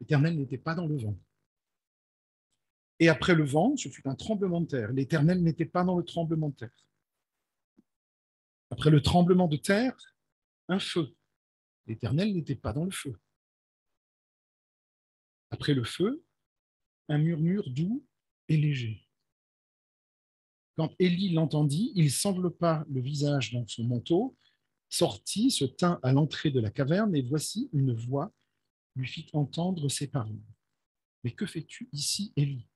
L'Éternel n'était pas dans le vent. Et après le vent, ce fut un tremblement de terre. L'Éternel n'était pas dans le tremblement de terre. Après le tremblement de terre, un feu. L'Éternel n'était pas dans le feu. Après le feu, un murmure doux et léger. Quand Élie l'entendit, il s'enveloppa le visage dans son manteau, sortit, se tint à l'entrée de la caverne, et voici une voix lui fit entendre ces paroles. Mais que fais-tu ici, Élie?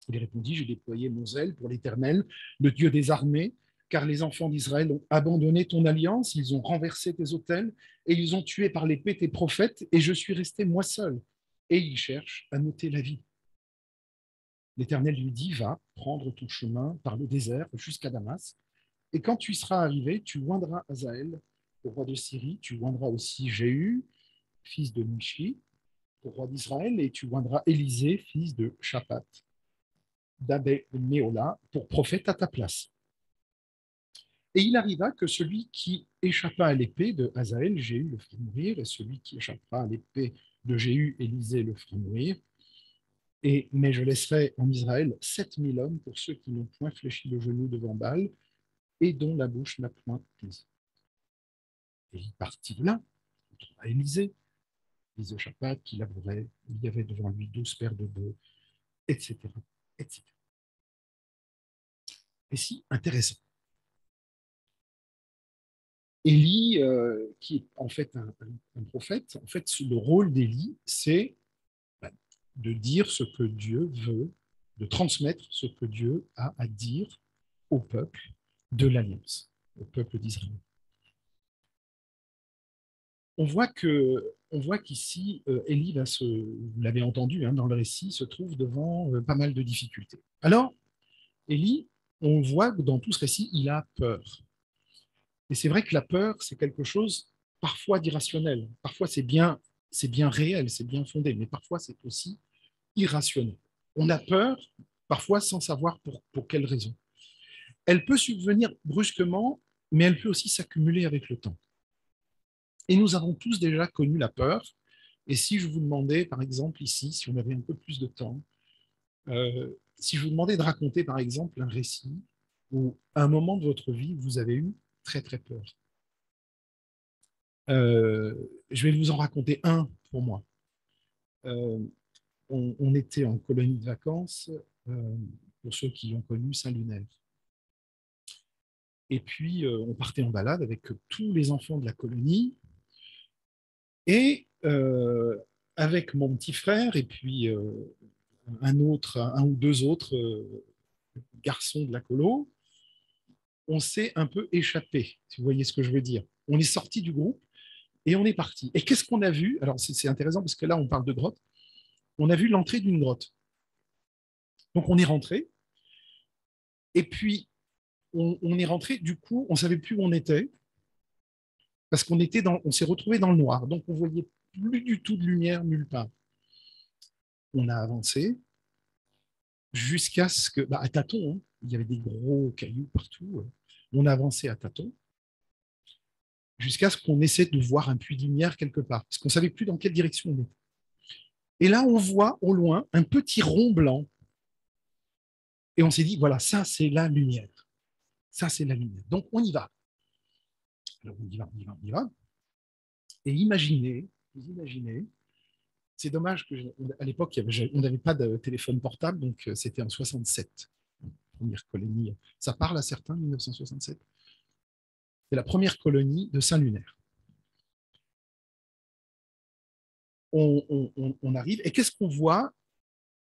Il répondit, j'ai déployé mon zèle pour l'Éternel, le Dieu des armées, car les enfants d'Israël ont abandonné ton alliance, ils ont renversé tes autels, et ils ont tué par l'épée tes prophètes, et je suis resté moi seul. Et ils cherchent à m'ôter la vie. L'Éternel lui dit, va prendre ton chemin par le désert jusqu'à Damas, et quand tu y seras arrivé, tu oindras Hazaël, le roi de Syrie, tu oindras aussi Jéhu, fils de Nimshi, au roi d'Israël, et tu oindras Élisée, fils de Shaphat, d'Abel-Méola, pour prophète à ta place. Et il arriva que celui qui échappa à l'épée de Hazaël, Jéhu le fit mourir, et celui qui échappera à l'épée de Jéhu, Élisée le fera mourir. Mais je laisserai en Israël 7000 hommes pour ceux qui n'ont point fléchi le genou devant Baal et dont la bouche n'a point pris. Et il partit de là, il trouva Élisée, fils de Shaphat, qui labourait, il y avait devant lui 12 paires de bœufs, etc., etc. Et si intéressant. Élie, qui est en fait un prophète, en fait, le rôle d'Élie, c'est de dire ce que Dieu veut, de transmettre ce que Dieu a à dire au peuple de l'Alliance, au peuple d'Israël. On voit qu'ici, Élie, vous l'avez entendu dans le récit, se trouve devant pas mal de difficultés. Alors, Élie, on voit que dans tout ce récit, il a peur. Et c'est vrai que la peur, c'est quelque chose parfois d'irrationnel. Parfois, c'est bien réel, c'est bien fondé, mais parfois, c'est aussi irrationnel. On a peur, parfois, sans savoir pour quelle raison. Elle peut subvenir brusquement, mais elle peut aussi s'accumuler avec le temps. Et nous avons tous déjà connu la peur. Et si je vous demandais, par exemple, ici, si on avait un peu plus de temps, si je vous demandais de raconter, par exemple, un récit où, à un moment de votre vie, vous avez eu très, très peur. Euh, je vais vous en raconter un pour moi. Euh, on était en colonie de vacances, pour ceux qui ont connu Saint-Lunaire. Et puis, on partait en balade avec tous les enfants de la colonie. Et avec mon petit frère et puis un ou deux autres garçons de la colo, on s'est un peu échappé, si vous voyez ce que je veux dire. On est sorti du groupe et on est parti. Et qu'est-ce qu'on a vu? Alors, c'est intéressant parce que là, on parle de grotte. On a vu l'entrée d'une grotte. Donc, on est rentré. Et puis, on est rentré. Du coup, on ne savait plus où on était parce on s'est retrouvé dans le noir. Donc, on ne voyait plus du tout de lumière nulle part. On a avancé jusqu'à ce que, à tâtons, hein, il y avait des gros cailloux partout. On a avancé à tâtons jusqu'à ce qu'on essaie de voir un puits de lumière quelque part, parce qu'on ne savait plus dans quelle direction on était. Et là, on voit au loin un petit rond blanc. Et on s'est dit, voilà, ça, c'est la lumière. Ça, c'est la lumière. Donc, on y va. Alors, on y va, on y va, on y va. Et vous imaginez, c'est dommage qu'à l'époque, on n'avait pas de téléphone portable, donc c'était en 67, première colonie. Ça parle à certains, 1967. C'est la première colonie de Saint-Lunaire. On arrive, et qu'est-ce qu'on voit?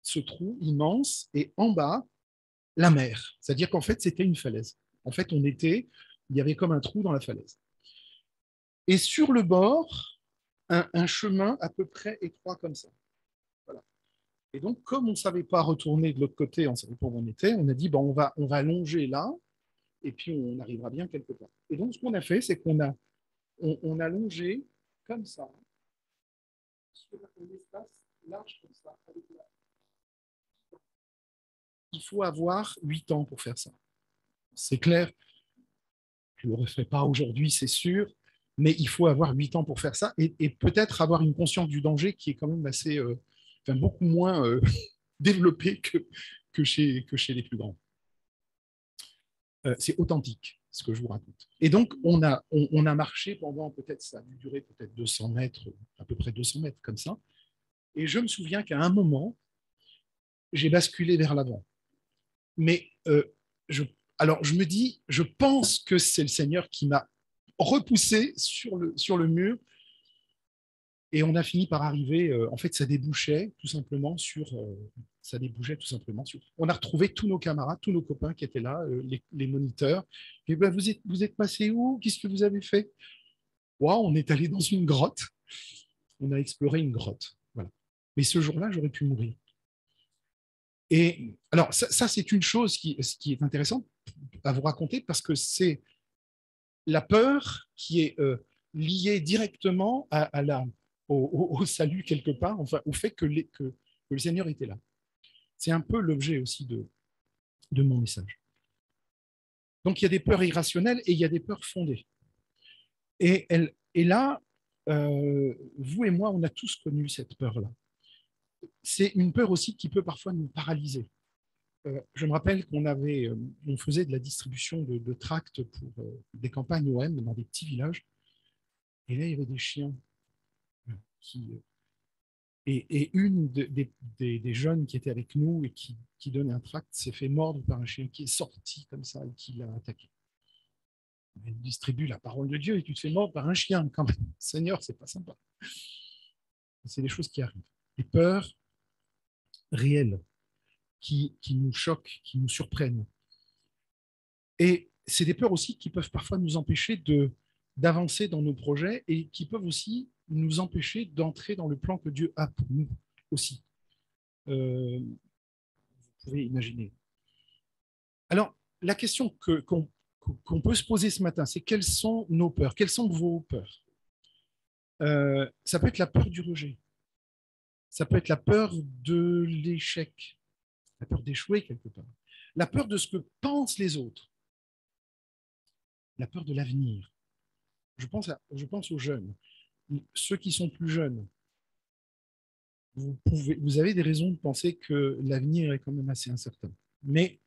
Ce trou immense, et en bas, la mer. C'est-à-dire qu'en fait, c'était une falaise. En fait, il y avait comme un trou dans la falaise. Et sur le bord, un chemin à peu près étroit comme ça. Voilà. Et donc, comme on ne savait pas retourner de l'autre côté, on ne savait pas où on était, on a dit, bon, on va longer là, et puis on arrivera bien quelque part. Et donc, ce qu'on a fait, c'est on a longé comme ça, sur un espace large comme ça, avec la... Il faut avoir 8 ans pour faire ça. C'est clair, je ne le referai pas aujourd'hui, c'est sûr, mais il faut avoir 8 ans pour faire ça et peut-être avoir une conscience du danger qui est quand même assez, enfin, beaucoup moins développée que chez les plus grands. C'est authentique, ce que je vous raconte. Et donc, on a marché pendant peut-être, ça a dû durer peut-être 200 mètres, à peu près 200 mètres comme ça. Et je me souviens qu'à un moment, j'ai basculé vers l'avant. Mais alors, je me dis, je pense que c'est le Seigneur qui m'a repoussé sur le mur. Et on a fini par arriver, en fait, ça débouchait tout simplement ça débouchait tout simplement sur. On a retrouvé tous nos camarades, tous nos copains qui étaient là, les moniteurs. Et ben, vous êtes passé où? Qu'est-ce que vous avez fait? Wow, on est allé dans une grotte. On a exploré une grotte. Voilà. Mais ce jour-là, j'aurais pu mourir. Et alors, ça c'est une chose qui est intéressante à vous raconter parce que c'est la peur qui est liée directement au salut quelque part, enfin, au fait que le Seigneur était là. C'est un peu l'objet aussi de mon message. Donc il y a des peurs irrationnelles et il y a des peurs fondées. Et là, vous et moi, on a tous connu cette peur-là. C'est une peur aussi qui peut parfois nous paralyser. Je me rappelle on faisait de la distribution de tracts pour des campagnes OM dans des petits villages. Et là, il y avait des chiens qui, et une des jeunes qui était avec nous et qui donnait un tract s'est fait mordre par un chien qui est sorti comme ça et qui l'a attaqué. Il distribue la parole de Dieu et tu te fais mordre par un chien quand même. Seigneur, c'est pas sympa. C'est des choses qui arrivent. Des peurs réelles qui nous choquent, qui nous surprennent. Et c'est des peurs aussi qui peuvent parfois nous empêcher d'avancer dans nos projets et qui peuvent aussi nous empêcher d'entrer dans le plan que Dieu a pour nous aussi. Vous pouvez imaginer. Alors, la question qu'on peut se poser ce matin, c'est quelles sont nos peurs? Quelles sont vos peurs? Ça peut être la peur du rejet. Ça peut être la peur de l'échec, la peur d'échouer quelque part, la peur de ce que pensent les autres, la peur de l'avenir. Je pense aux jeunes, ceux qui sont plus jeunes. Vous avez des raisons de penser que l'avenir est quand même assez incertain. Mais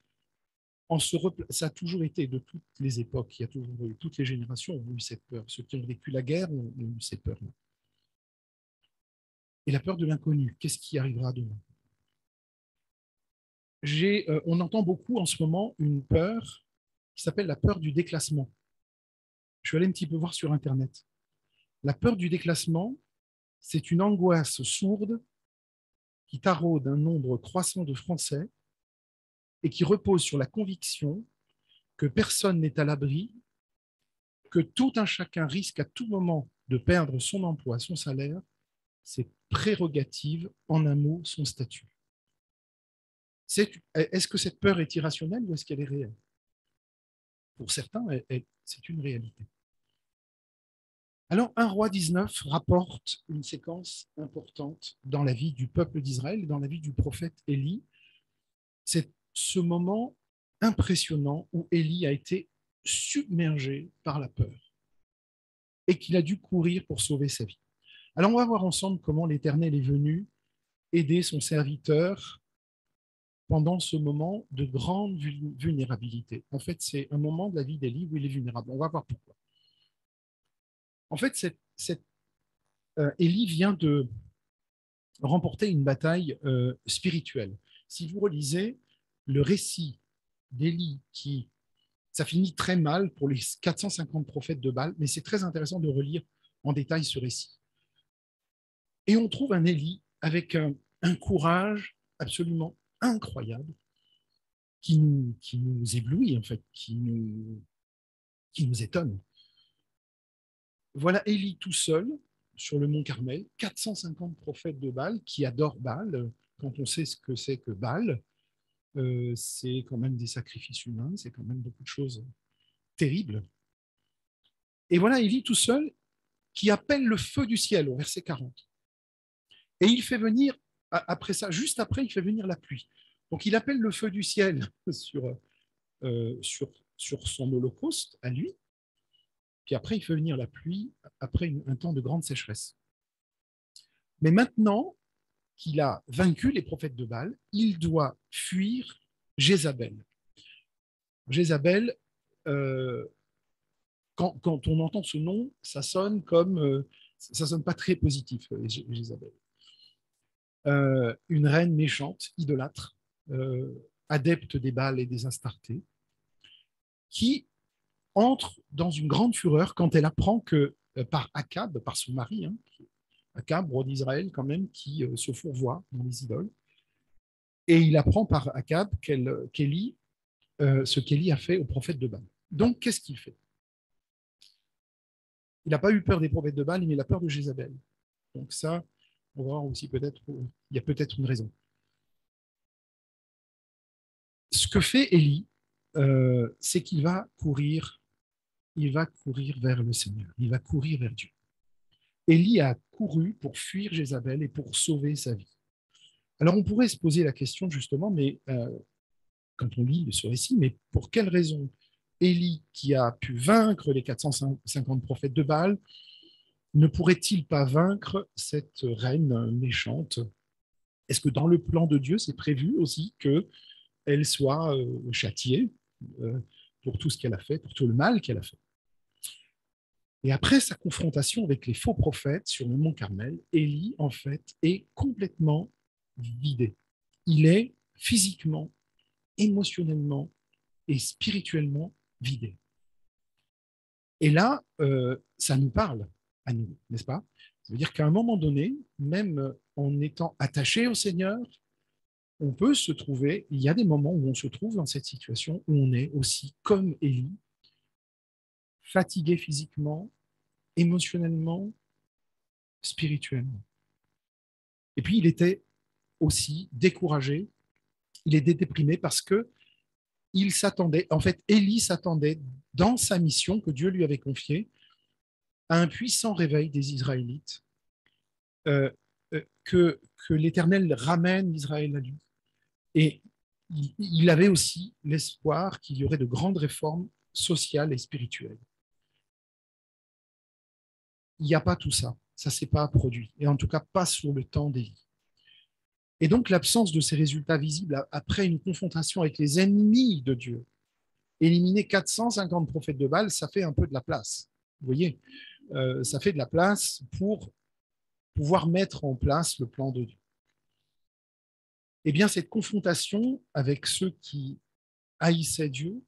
ça a toujours été de toutes les époques, il y a toujours eu, toutes les générations ont eu cette peur. Ceux qui ont vécu la guerre ont eu cette peur-là. Et la peur de l'inconnu, qu'est-ce qui arrivera demain? On entend beaucoup en ce moment une peur qui s'appelle la peur du déclassement. Je suis allé un petit peu voir sur Internet. La peur du déclassement, c'est une angoisse sourde qui taraude un nombre croissant de Français et qui repose sur la conviction que personne n'est à l'abri, que tout un chacun risque à tout moment de perdre son emploi, son salaire, ses prérogatives, en un mot, son statut. Est-ce que cette peur est irrationnelle ou est-ce qu'elle est réelle? Pour certains, c'est une réalité. Alors, 1 roi 19 rapporte une séquence importante dans la vie du peuple d'Israël, dans la vie du prophète Élie. C'est ce moment impressionnant où Élie a été submergé par la peur et qu'il a dû courir pour sauver sa vie. Alors, on va voir ensemble comment l'Éternel est venu aider son serviteur pendant ce moment de grande vulnérabilité. En fait, c'est un moment de la vie d'Élie où il est vulnérable. On va voir pourquoi. En fait, Élie vient de remporter une bataille spirituelle. Si vous relisez le récit d'Élie, ça finit très mal pour les 450 prophètes de Baal, mais c'est très intéressant de relire en détail ce récit. Et on trouve un Élie avec un courage absolument incroyable qui nous éblouit, en fait, qui nous étonne. Voilà Élie tout seul sur le mont Carmel, 450 prophètes de Baal qui adorent Baal. Quand on sait ce que c'est que Baal, c'est quand même des sacrifices humains, c'est quand même beaucoup de choses terribles. Et voilà Élie tout seul qui appelle le feu du ciel au verset 40. Et il fait venir, après ça, juste après, il fait venir la pluie. Donc il appelle le feu du ciel sur son holocauste à lui. puis après, il fait venir la pluie, après un temps de grande sécheresse. Mais maintenant qu'il a vaincu les prophètes de Baal, il doit fuir Jézabel. Jézabel, euh, quand on entend ce nom, ça sonne ça sonne pas très positif, Jézabel. Une reine méchante, idolâtre, adepte des Baals et des Astartés, qui entre dans une grande fureur quand elle apprend que, par Akab, par son mari, hein, Akab, roi d'Israël quand même, qui se fourvoie dans les idoles, et il apprend par Akab ce qu'Élie a fait au prophète de Baal. Donc, qu'est-ce qu'il fait? Il n'a pas eu peur des prophètes de Baal, mais il a peur de Jézabel. Donc ça, on va voir aussi peut-être, il y a peut-être une raison. Ce que fait Élie, c'est qu'il va courir vers le Seigneur, il va courir vers Dieu. Élie a couru pour fuir Jézabel et pour sauver sa vie. Alors on pourrait se poser la question justement, mais quand on lit ce récit, mais pour quelle raison Élie, qui a pu vaincre les 450 prophètes de Baal, ne pourrait-il pas vaincre cette reine méchante? Est-ce que dans le plan de Dieu, c'est prévu aussi qu'elle soit châtiée pour tout ce qu'elle a fait, pour tout le mal qu'elle a fait? Et après sa confrontation avec les faux prophètes sur le mont Carmel, Élie, en fait, est complètement vidé. Il est physiquement, émotionnellement et spirituellement vidé. Et là, ça nous parle à nous, n'est-ce pas? Ça veut dire qu'à un moment donné, même en étant attaché au Seigneur, on peut se trouver, il y a des moments où on se trouve dans cette situation où on est aussi comme Élie, fatigué physiquement, émotionnellement, spirituellement. Et puis il était aussi découragé, il était déprimé parce que il s'attendait, en fait, Élie s'attendait dans sa mission que Dieu lui avait confiée à un puissant réveil des Israélites, que l'Éternel ramène Israël à lui. Et il avait aussi l'espoir qu'il y aurait de grandes réformes sociales et spirituelles. Il n'y a pas tout ça. Ça ne s'est pas produit. Et en tout cas, pas sur le temps d'Élie. Et donc, l'absence de ces résultats visibles après une confrontation avec les ennemis de Dieu, éliminer 450 prophètes de Baal, ça fait un peu de la place. Vous voyez, ça fait de la place pour pouvoir mettre en place le plan de Dieu. Eh bien, cette confrontation avec ceux qui haïssaient Dieu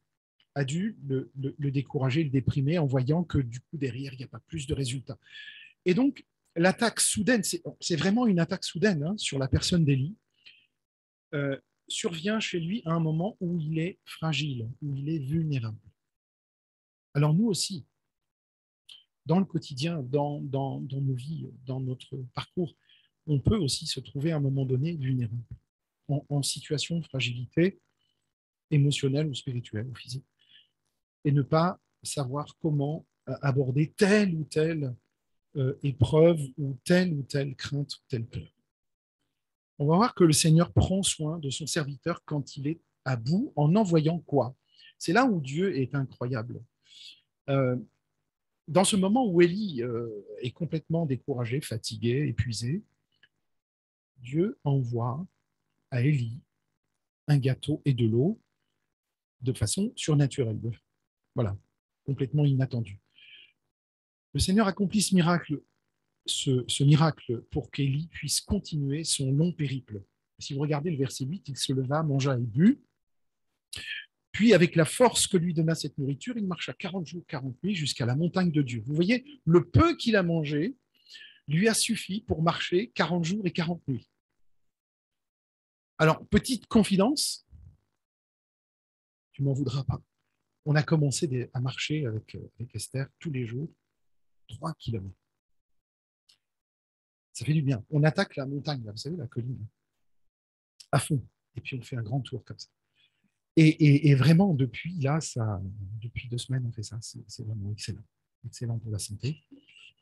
a dû le décourager, le déprimer en voyant que du coup, derrière, il n'y a pas plus de résultats. Et donc, l'attaque soudaine, c'est vraiment une attaque soudaine hein, sur la personne d'Élie, survient chez lui à un moment où il est fragile, où il est vulnérable. Alors nous aussi, dans le quotidien, dans nos vies, dans notre parcours, on peut aussi se trouver à un moment donné vulnérable, en situation de fragilité émotionnelle ou spirituelle ou physique, et ne pas savoir comment aborder telle ou telle épreuve ou telle crainte ou telle peur. On va voir que le Seigneur prend soin de son serviteur quand il est à bout en envoyant quoi? C'est là où Dieu est incroyable. Dans ce moment où Élie est complètement découragé, fatigué, épuisé, Dieu envoie à Élie un gâteau et de l'eau de façon surnaturelle. Voilà, complètement inattendue. Le Seigneur accomplit ce miracle pour qu'Élie puisse continuer son long périple. Si vous regardez le verset 8, il se leva, mangea et but. Puis, avec la force que lui donna cette nourriture, il marcha 40 jours, 40 nuits jusqu'à la montagne de Dieu. Vous voyez, le peu qu'il a mangé lui a suffi pour marcher 40 jours et 40 nuits. Alors, petite confidence, tu m'en voudras pas. On a commencé à marcher avec Esther tous les jours, 3 kilomètres. Ça fait du bien. On attaque la montagne, là, vous savez, la colline, à fond. Et puis on fait un grand tour comme ça. Et vraiment, depuis 2 semaines, on fait ça. C'est vraiment excellent. Excellent pour la santé.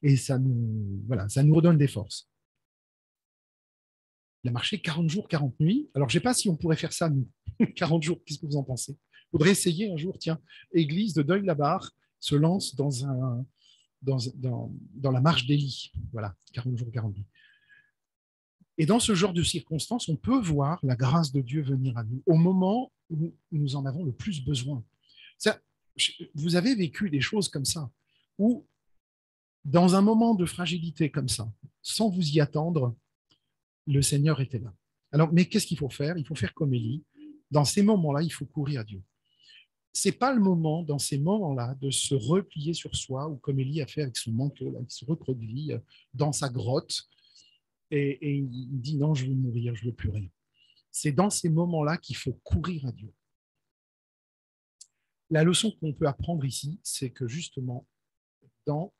Et ça nous redonne des forces. Il a marché 40 jours, 40 nuits. Alors, je ne sais pas si on pourrait faire ça, nous. 40 jours, qu'est-ce que vous en pensez? Il faudrait essayer un jour, tiens, église de Deuil-la-Barre, se lance dans la marche d'Élie. Voilà, 40 jours, 40 nuits. Et dans ce genre de circonstances, on peut voir la grâce de Dieu venir à nous au moment où nous en avons le plus besoin. Ça, vous avez vécu des choses comme ça, où dans un moment de fragilité comme ça, sans vous y attendre, le Seigneur était là. Alors, mais qu'est-ce qu'il faut faire? Il faut faire comme Élie. Dans ces moments-là, il faut courir à Dieu. C'est pas le moment, dans ces moments-là, de se replier sur soi, ou comme Élie a fait avec son manteau, là, il se recroqueville dans sa grotte, et il dit non, je veux mourir, je veux plus rien. C'est dans ces moments-là qu'il faut courir à Dieu. La leçon qu'on peut apprendre ici, c'est que justement, dans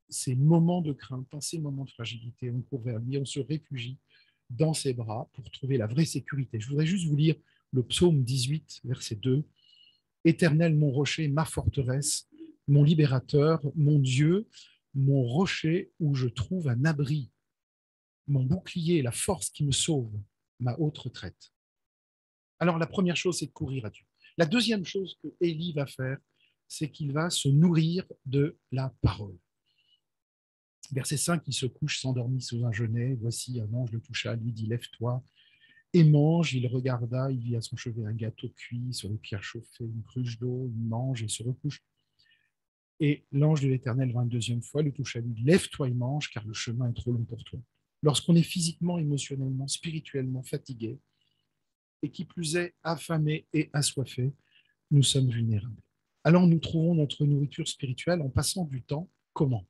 ces moments de crainte, dans ces moments de fragilité, on court vers lui, on se réfugie dans ses bras pour trouver la vraie sécurité. Je voudrais juste vous lire le psaume 18, verset 2. Éternel, mon rocher, ma forteresse, mon libérateur, mon Dieu, mon rocher où je trouve un abri, mon bouclier, la force qui me sauve, ma haute retraite. Alors la première chose, c'est de courir à Dieu. La deuxième chose que Élie va faire, c'est qu'il va se nourrir de la parole. Verset 5, il se couche, s'endormit sous un genêt. Voici, un ange le toucha, lui dit, lève-toi et mange. Il regarda, il vit à son chevet un gâteau cuit sur les pierres chauffées, une cruche d'eau, il mange et se recouche. Et l'ange de l'Éternel vint une deuxième fois, le toucha, lui dit, lève-toi et mange, car le chemin est trop long pour toi. Lorsqu'on est physiquement, émotionnellement, spirituellement fatigué, et qui plus est affamé et assoiffé, nous sommes vulnérables. Alors nous trouvons notre nourriture spirituelle en passant du temps, comment?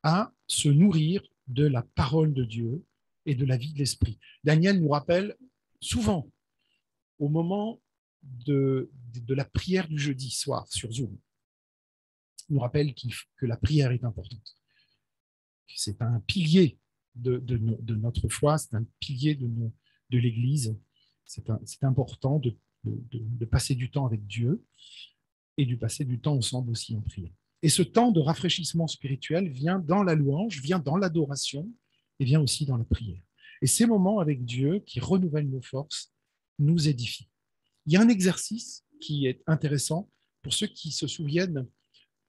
À se nourrir de la parole de Dieu et de la vie de l'esprit. Daniel nous rappelle souvent, au moment de la prière du jeudi soir sur Zoom, nous rappelle que la prière est importante. C'est un pilier de notre foi, c'est un pilier de l'Église. C'est important de passer du temps avec Dieu et de passer du temps ensemble aussi en prière. Et ce temps de rafraîchissement spirituel vient dans la louange, vient dans l'adoration et vient aussi dans la prière. Et ces moments avec Dieu qui renouvellent nos forces nous édifient. Il y a un exercice qui est intéressant pour ceux qui se souviennent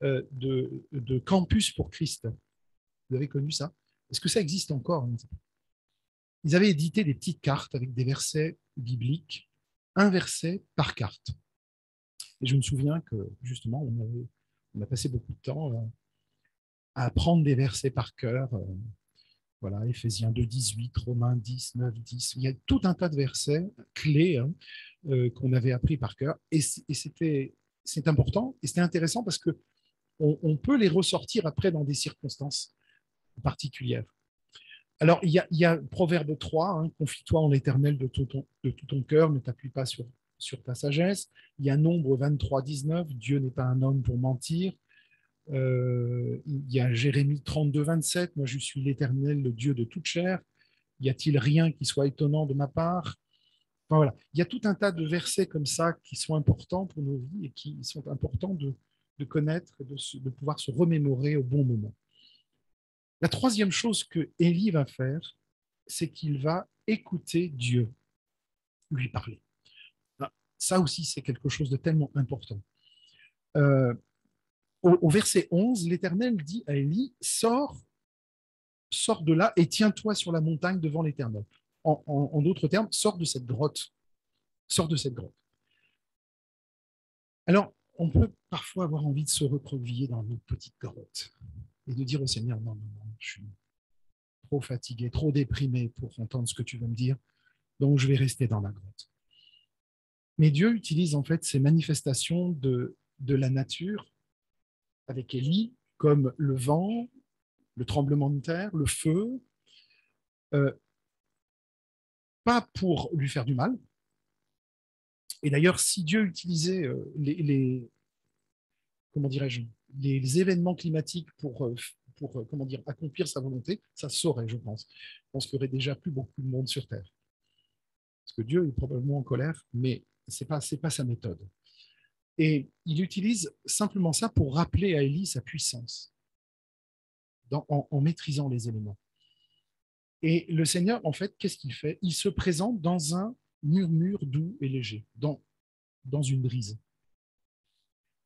de Campus pour Christ. Vous avez connu ça? Est-ce que ça existe encore? Ils avaient édité des petites cartes avec des versets bibliques, un verset par carte. Et je me souviens que justement, on a passé beaucoup de temps à apprendre des versets par cœur. Voilà, Éphésiens 2, 18, Romains 10, 9, 10. Il y a tout un tas de versets clés qu'on avait appris par cœur. Et c'est important et c'était intéressant parce que on peut les ressortir après dans des circonstances particulières. Alors, il y a Proverbe 3, hein, confie-toi en l'Éternel de tout ton cœur, ne t'appuie pas sur ta sagesse. Il y a Nombre 23, 19, Dieu n'est pas un homme pour mentir. Il y a Jérémie 32, 27, moi je suis l'Éternel, le Dieu de toute chair. Y a-t-il rien qui soit étonnant de ma part? Enfin, voilà. Il y a tout un tas de versets comme ça qui sont importants pour nos vies et qui sont importants de connaître, de pouvoir se remémorer au bon moment. La troisième chose que Élie va faire, c'est qu'il va écouter Dieu lui parler. Ça aussi, c'est quelque chose de tellement important. Au verset 11, l'Éternel dit à Élie, sors de là et tiens-toi sur la montagne devant l'Éternel. En d'autres termes, sors de cette grotte. Sors de cette grotte. Alors, on peut parfois avoir envie de se recroqueviller dans notre petite grotte et de dire au Seigneur, non, non, non, je suis trop fatigué, trop déprimé pour entendre ce que tu veux me dire, donc je vais rester dans la grotte. Mais Dieu utilise en fait ces manifestations de la nature avec Élie, comme le vent, le tremblement de terre, le feu, euh, pas pour lui faire du mal. Et d'ailleurs, si Dieu utilisait comment dirais-je, les événements climatiques pour comment dire, accomplir sa volonté, ça se saurait, je pense. Je pense qu'il n'y aurait déjà plus beaucoup de monde sur Terre. Parce que Dieu est probablement en colère, mais ce n'est pas sa méthode. Et il utilise simplement ça pour rappeler à Élie sa puissance en maîtrisant les éléments. Et le Seigneur, en fait, qu'est-ce qu'il fait? Il se présente dans un murmure doux et léger, dans une brise.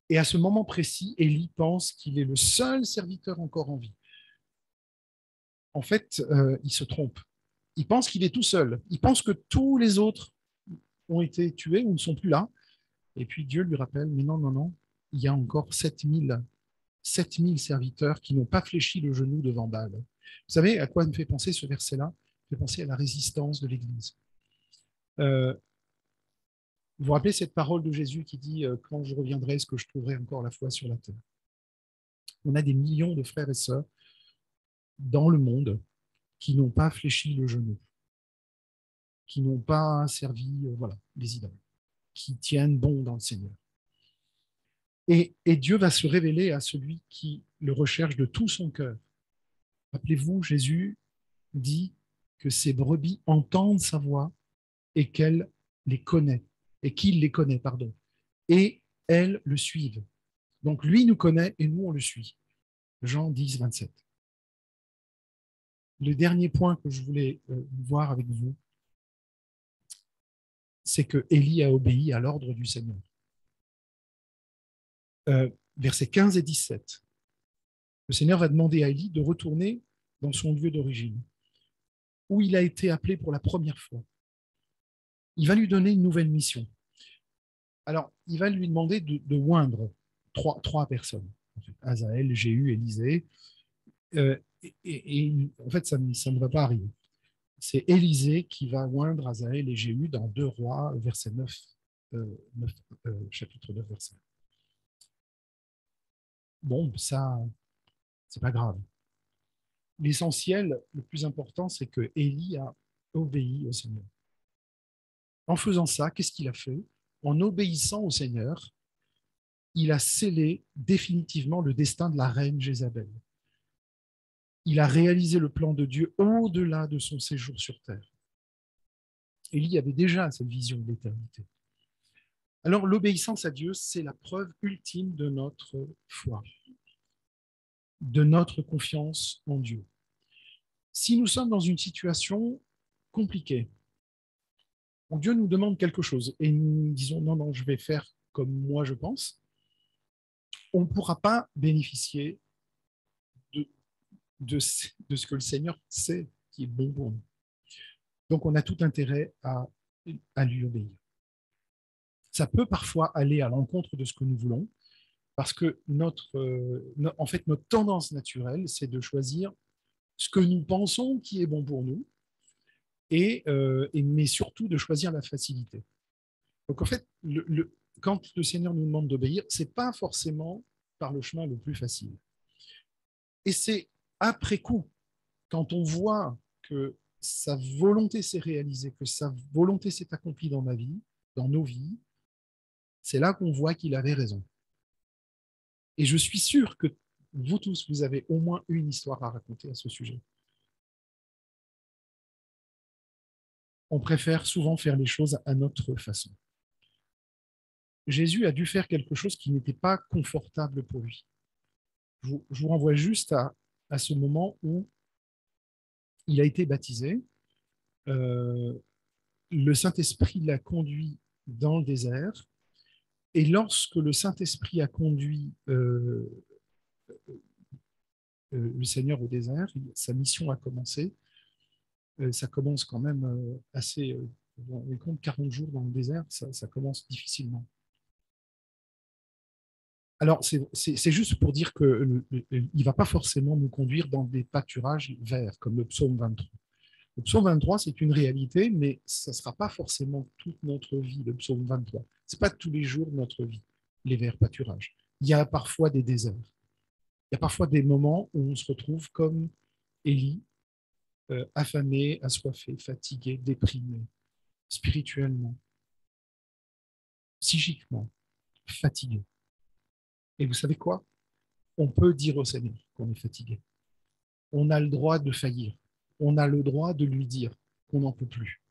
Et à ce moment précis, Élie pense qu'il est le seul serviteur encore en vie. En fait, il se trompe. Il pense qu'il est tout seul. Il pense que tous les autres ont été tués ou ne sont plus là. Et puis Dieu lui rappelle, mais non, non, non, il y a encore 7000 serviteurs qui n'ont pas fléchi le genou devant Baal. Vous savez à quoi me fait penser ce verset-là? Il fait penser à la résistance de l'Église. Euh, vous vous rappelez cette parole de Jésus qui dit quand je reviendrai, est-ce que je trouverai encore la foi sur la terre? On a des millions de frères et sœurs dans le monde qui n'ont pas fléchi le genou, qui n'ont pas servi les idoles, qui tiennent bon dans le Seigneur. Et Dieu va se révéler à celui qui le recherche de tout son cœur. Rappelez-vous, Jésus dit que ses brebis entendent sa voix et qu'elle les connaît, et qu'il les connaît, pardon, et elles le suivent. Donc lui nous connaît et nous on le suit. Jean 10, 27. Le dernier point que je voulais voir avec vous, c'est que Élie a obéi à l'ordre du Seigneur. Versets 15 et 17. Le Seigneur va demander à Élie de retourner dans son lieu d'origine, où il a été appelé pour la première fois. Il va lui donner une nouvelle mission. Alors, il va lui demander de oindre trois personnes. En fait, Azaël, Jéhu, Élisée. En fait, ça ne va pas arriver. C'est Élisée qui va oindre Azaël et Jéhu dans 2 Rois, verset 9, chapitre 9, verset 1. Bon, ça, c'est pas grave. L'essentiel, le plus important, c'est que Élie a obéi au Seigneur. En faisant ça, qu'est-ce qu'il a fait? En obéissant au Seigneur, il a scellé définitivement le destin de la reine Jézabel. Il a réalisé le plan de Dieu au-delà de son séjour sur terre. Élie avait déjà cette vision de l'éternité. Alors, l'obéissance à Dieu, c'est la preuve ultime de notre foi, de notre confiance en Dieu. Si nous sommes dans une situation compliquée, où Dieu nous demande quelque chose et nous disons non, non, je vais faire comme moi je pense, on ne pourra pas bénéficier de, de ce que le Seigneur sait qui est bon pour nous. Donc, on a tout intérêt à lui obéir. Ça peut parfois aller à l'encontre de ce que nous voulons, parce que en fait, notre tendance naturelle, c'est de choisir ce que nous pensons qui est bon pour nous, mais surtout de choisir la facilité. Donc en fait, quand le Seigneur nous demande d'obéir, ce n'est pas forcément par le chemin le plus facile. Et c'est après coup, quand on voit que sa volonté s'est réalisée, que sa volonté s'est accomplie dans ma vie, dans nos vies, c'est là qu'on voit qu'il avait raison. Et je suis sûr que vous tous, vous avez au moins une histoire à raconter à ce sujet. On préfère souvent faire les choses à notre façon. Jésus a dû faire quelque chose qui n'était pas confortable pour lui. Je vous renvoie juste à ce moment où il a été baptisé. Le Saint-Esprit l'a conduit dans le désert. Et lorsque le Saint-Esprit a conduit le Seigneur au désert, sa mission a commencé. Ça commence quand même assez... vous rendez compte, 40 jours dans le désert, ça commence difficilement. Alors, c'est juste pour dire qu'il ne va pas forcément nous conduire dans des pâturages verts, comme le psaume 23. Le psaume 23, c'est une réalité, mais ça ne sera pas forcément toute notre vie, le psaume 23. Ce n'est pas tous les jours de notre vie, les verts pâturages. Il y a parfois des déserts. Il y a parfois des moments où on se retrouve comme Élie, affamé, assoiffé, fatigué, déprimé, spirituellement, psychiquement, fatigué. Et vous savez quoi? On peut dire au Seigneur qu'on est fatigué. On a le droit de faillir. On a le droit de lui dire qu'on n'en peut plus.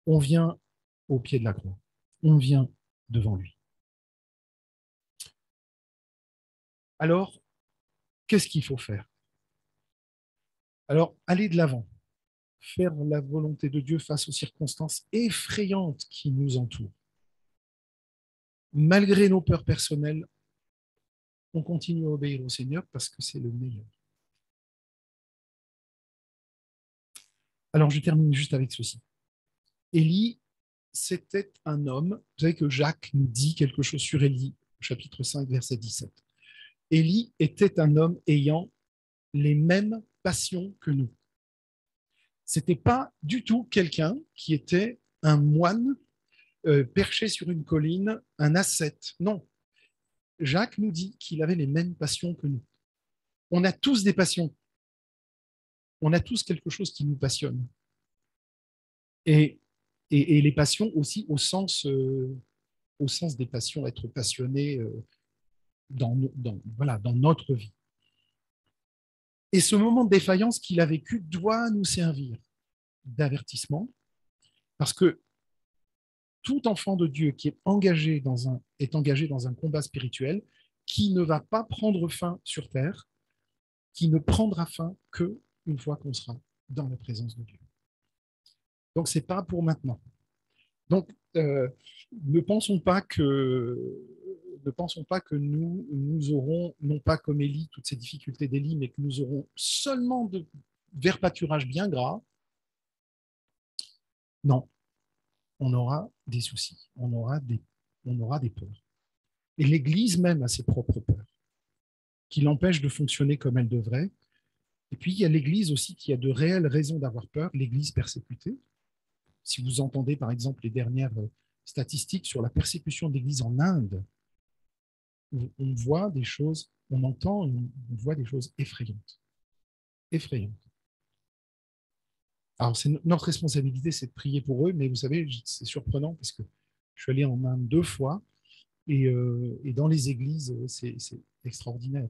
On vient au pied de la croix. On vient devant lui. Alors, qu'est-ce qu'il faut faire? Alors, aller de l'avant, faire la volonté de Dieu face aux circonstances effrayantes qui nous entourent. malgré nos peurs personnelles, on continue à obéir au Seigneur parce que c'est le meilleur. Alors, je termine juste avec ceci. Élie, c'était un homme, vous savez que Jacques nous dit quelque chose sur Élie, chapitre 5, verset 17. Élie était un homme ayant les mêmes passions que nous. C'était pas du tout quelqu'un qui était un moine perché sur une colline, un ascète. Non, Jacques nous dit qu'il avait les mêmes passions que nous. On a tous des passions. On a tous quelque chose qui nous passionne. Et, et les passions aussi au sens des passions, être passionné voilà, dans notre vie. Et ce moment de défaillance qu'il a vécu doit nous servir d'avertissement, parce que tout enfant de Dieu qui est engagé dans un combat spirituel qui ne va pas prendre fin sur terre, qui ne prendra fin que une fois qu'on sera dans la présence de Dieu. Donc, ce n'est pas pour maintenant. Donc, ne pensons pas que nous aurons, non pas comme Élie, toutes ces difficultés d'Élie, mais que nous aurons seulement de vers pâturage bien gras. Non, on aura des soucis, on aura des peurs. Et l'Église même a ses propres peurs, qui l'empêchent de fonctionner comme elle devrait. Et puis, il y a l'Église aussi qui a de réelles raisons d'avoir peur, l'Église persécutée. Si vous entendez, par exemple, les dernières statistiques sur la persécution de l'Église en Inde, on voit des choses, on voit des choses effrayantes. Effrayantes. Alors, notre responsabilité, c'est de prier pour eux, mais vous savez, c'est surprenant parce que je suis allé en Inde 2 fois et dans les églises, c'est extraordinaire.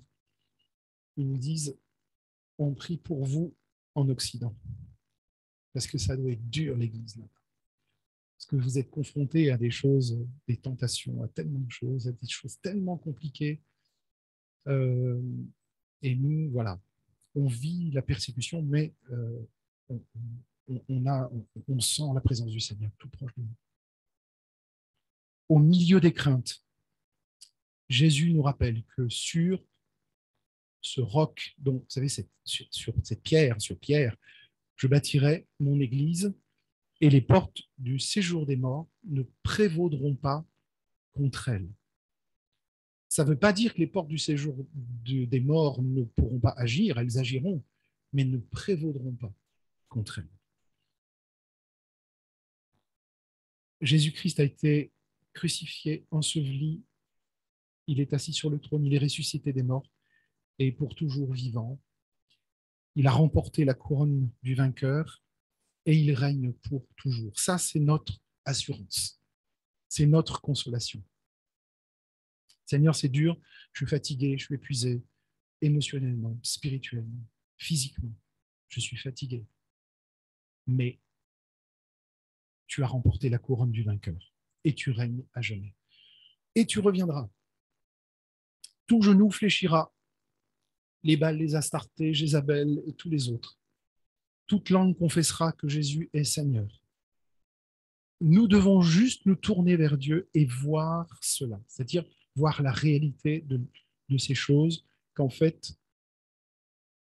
Ils nous disent, on prie pour vous en Occident, parce que ça doit être dur, l'église là. Parce que vous êtes confrontés à des choses, des tentations, à tellement de choses, à des choses tellement compliquées. Euh, et nous, voilà, on vit la persécution, mais on, on sent la présence du Seigneur tout proche de nous. Au milieu des craintes, Jésus nous rappelle que sur ce roc, donc vous savez, sur cette pierre, sur Pierre, je bâtirai mon église et les portes du séjour des morts ne prévaudront pas contre elle. Ça ne veut pas dire que les portes du séjour des morts ne pourront pas agir, elles agiront, mais ne prévaudront pas contre elles. Jésus-Christ a été crucifié, enseveli, il est assis sur le trône, il est ressuscité des morts et pour toujours vivant. Il a remporté la couronne du vainqueur et il règne pour toujours. Ça, c'est notre assurance, c'est notre consolation. Seigneur, c'est dur, je suis fatigué, je suis épuisé, émotionnellement, spirituellement, physiquement. Je suis fatigué. Mais tu as remporté la couronne du vainqueur et tu règnes à jamais. Et tu reviendras. Tout genou fléchira, les Baals, les Astartés, Jézabel et tous les autres. Toute langue confessera que Jésus est Seigneur. Nous devons juste nous tourner vers Dieu et voir cela, c'est-à-dire voir la réalité de ces choses qu'en fait,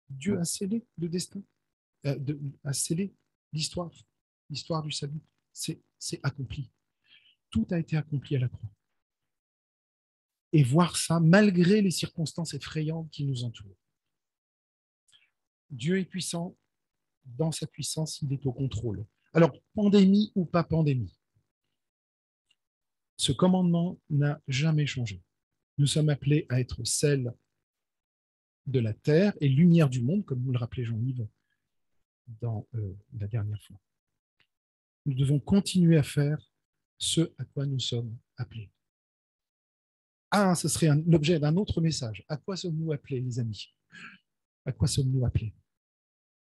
Dieu a scellé le destin, a scellé l'histoire, l'histoire du salut. C'est accompli. Tout a été accompli à la croix. Et voir ça malgré les circonstances effrayantes qui nous entourent. Dieu est puissant, dans sa puissance, il est au contrôle. Alors, pandémie ou pas pandémie, ce commandement n'a jamais changé. Nous sommes appelés à être sel de la terre et lumière du monde, comme nous le rappelait Jean-Yves dans la dernière fois. Nous devons continuer à faire ce à quoi nous sommes appelés. Ah, ce serait l'objet d'un autre message. À quoi sommes-nous appelés, les amis? À quoi sommes-nous appelés?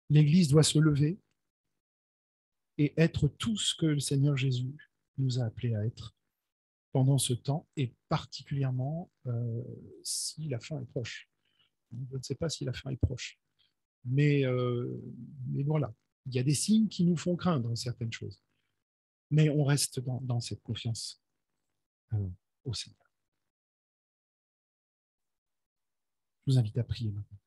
L'Église doit se lever et être tout ce que le Seigneur Jésus nous a appelés à être pendant ce temps, et particulièrement si la fin est proche. Je ne sais pas si la fin est proche, mais voilà, il y a des signes qui nous font craindre certaines choses, mais on reste dans cette confiance au Seigneur. Je vous invite à prier maintenant.